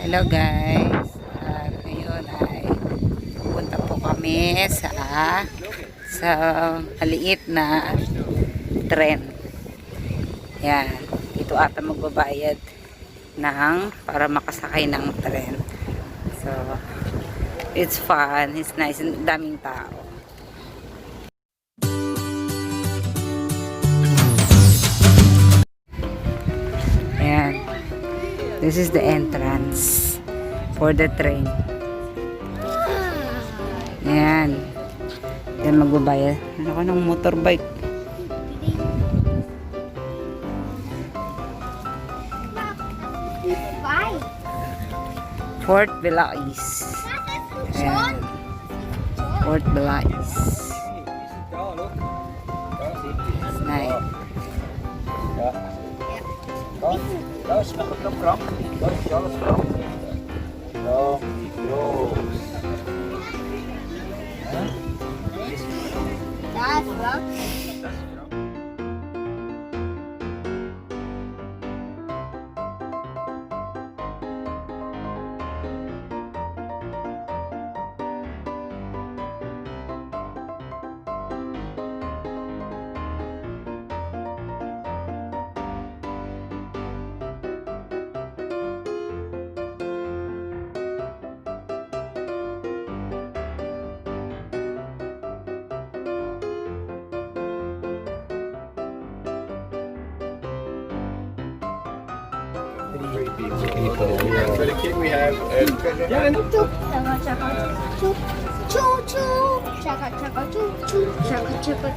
Hello guys, ngayon ay pupunta po kami sa maliit na tren. Yan, dito ata magbabayad para makasakay ng tren. So it's fun, it's nice, daming tao. Ayan, this is the entrance for the train. Ayan, yan magbabayad. Ano ka ng motorbike? Fort Belais. Ayan. Fort Belais. It's nice. Daar is nog een kramp. Dat is alles kramp. Ja, zo. Daar is wel. For the kid we have Choo chaka choo choo choo chaka chaka choo choo chaka chaka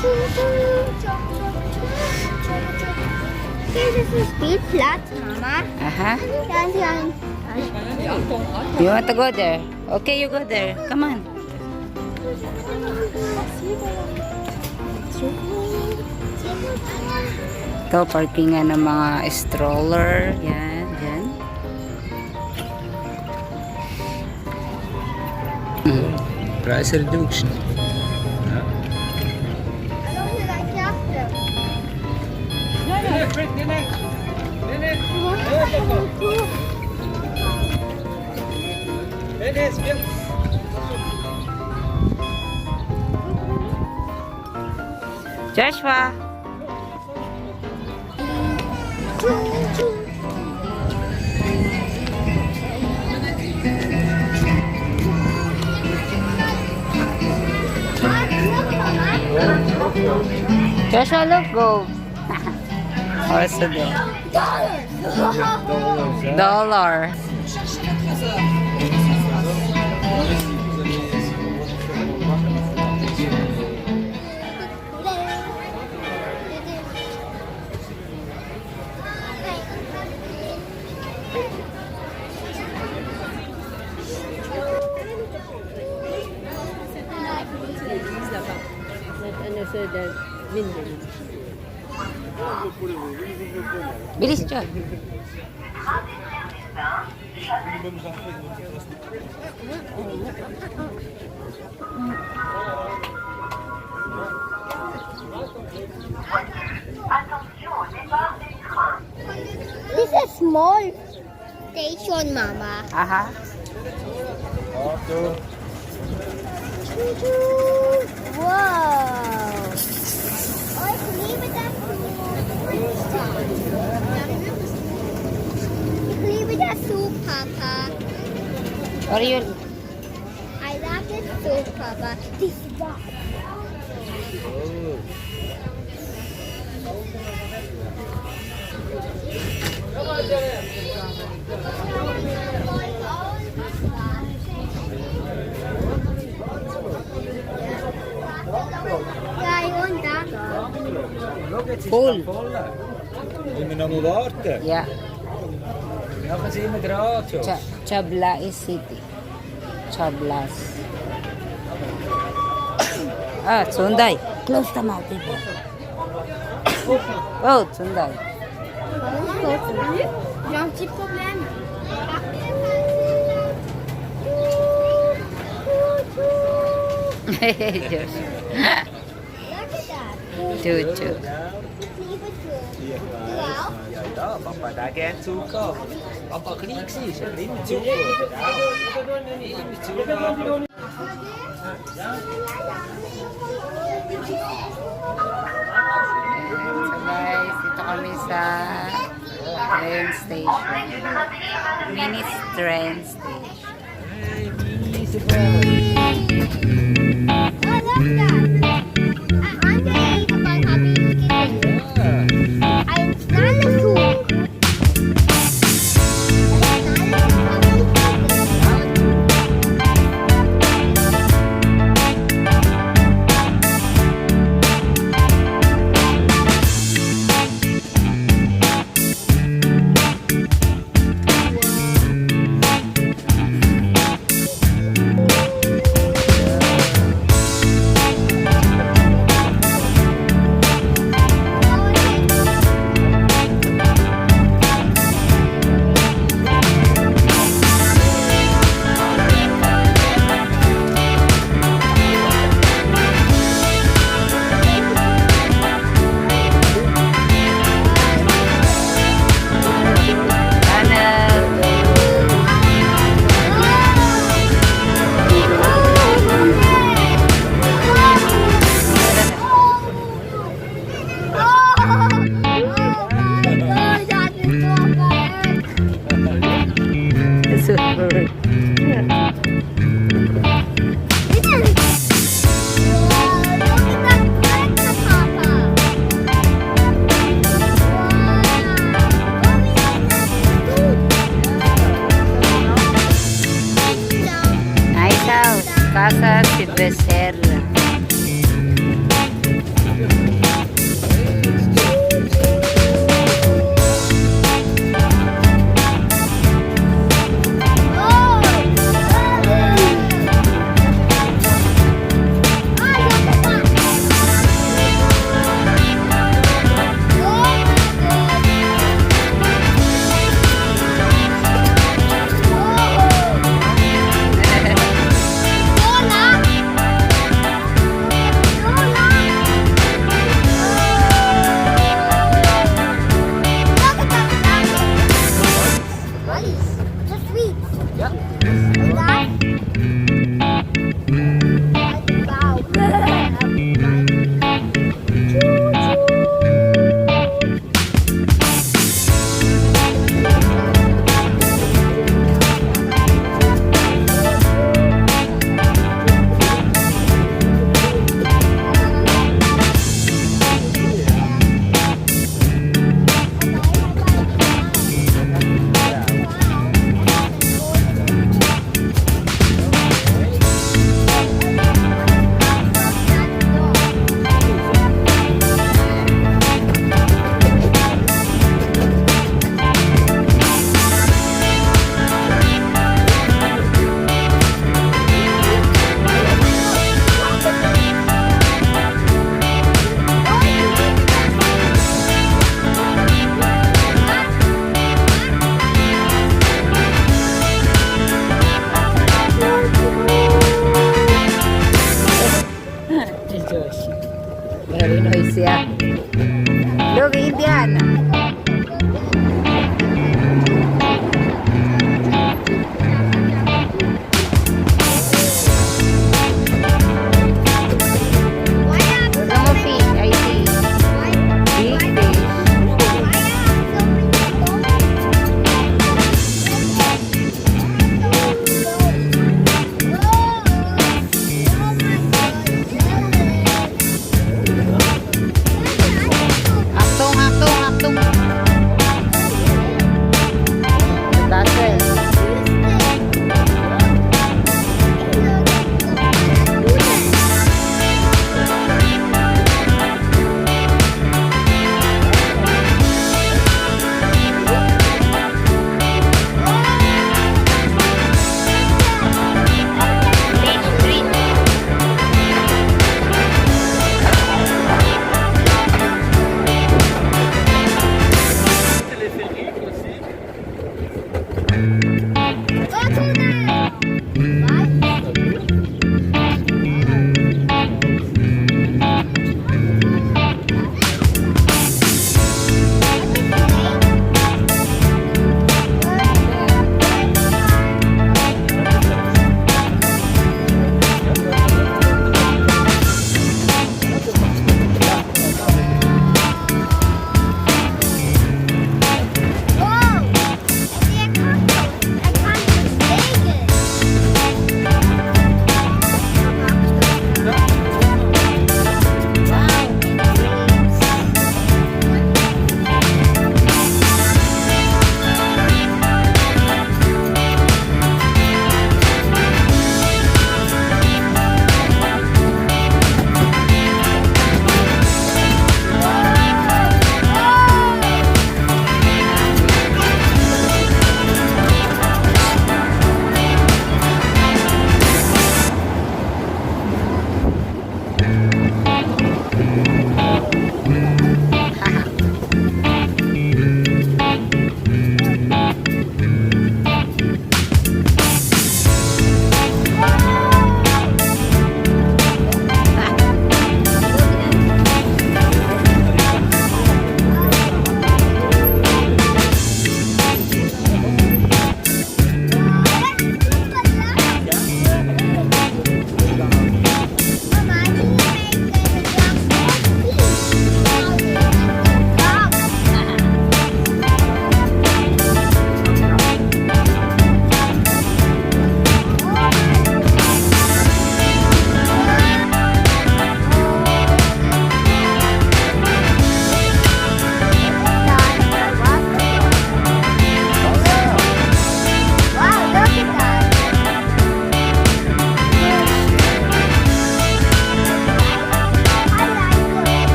choo choo. This is speed flat, Mama. Yan. You want to go there? Okay, you go there. Come on. Ito, parkingan ng mga stroller. Yan, yan. price reduction. Ja. Joshua. Joshua, look, go. Also there. Dollar. Bilis, John. This is small station, Mama. Aha. Wow. Oh, ik liebe das so. Ik liebe das so, Papa. Or you... I love it so, Papa. This box. Ja, ik want dat. Full. Moeten we nog maar wachten? Yeah. Dan zien we gratis. Chablais City. Chablas. Sunday. Close the mouth, people. Oh, Sunday. J'ai un petit problème. Josh. Choo-choo. Wow. Papa dagen suka. Papa klik sih, ini suka. Ini suka. So guys, dito kami sa train station. Mini train station. Ini suka. Oh, look that. I'm ready to buy happy looking. I'm not a fool. Casa de Becerra. Very noisy, ah. Look, Indian.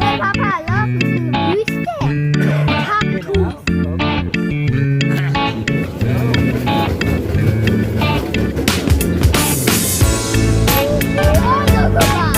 Papa, look, this is a blue stick. Cactus. Oh, look at that.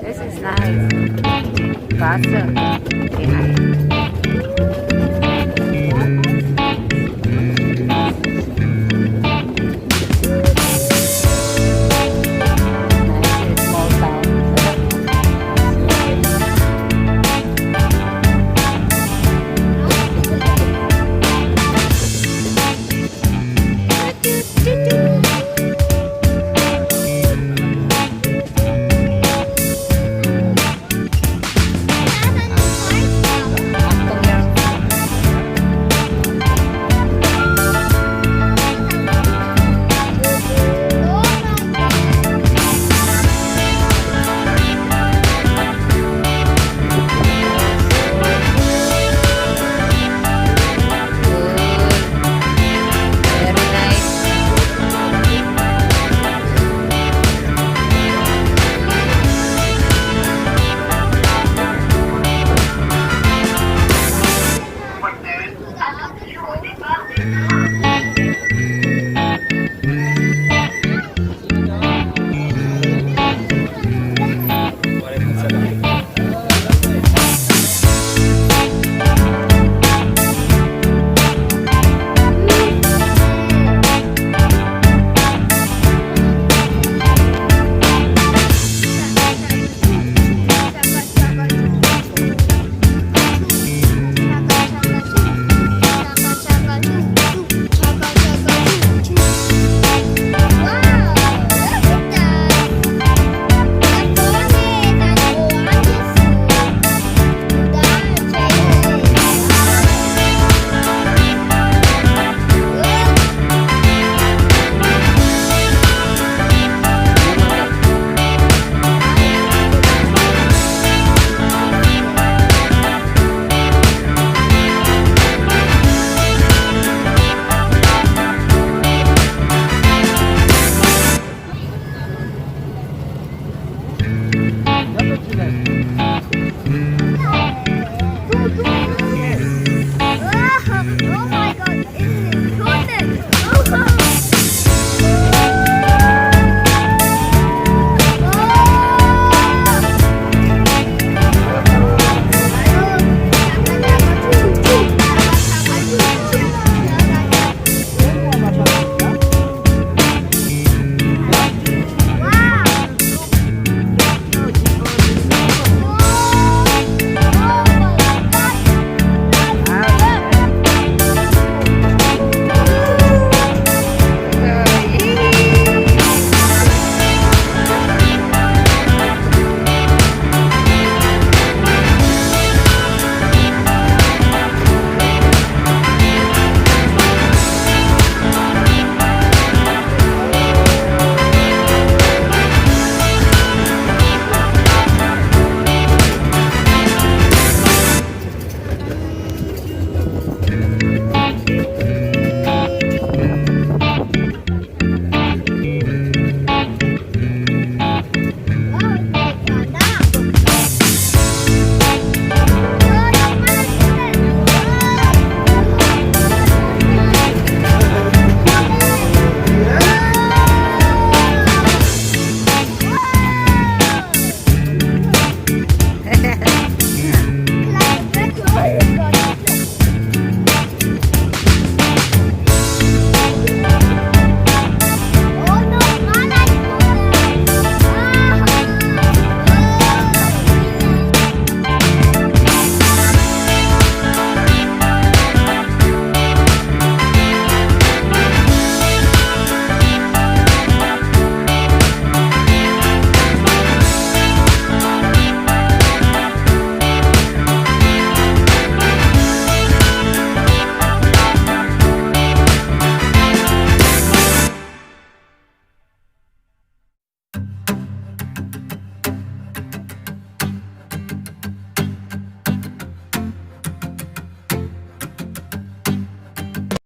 This is nice. Faster. Okay, hi.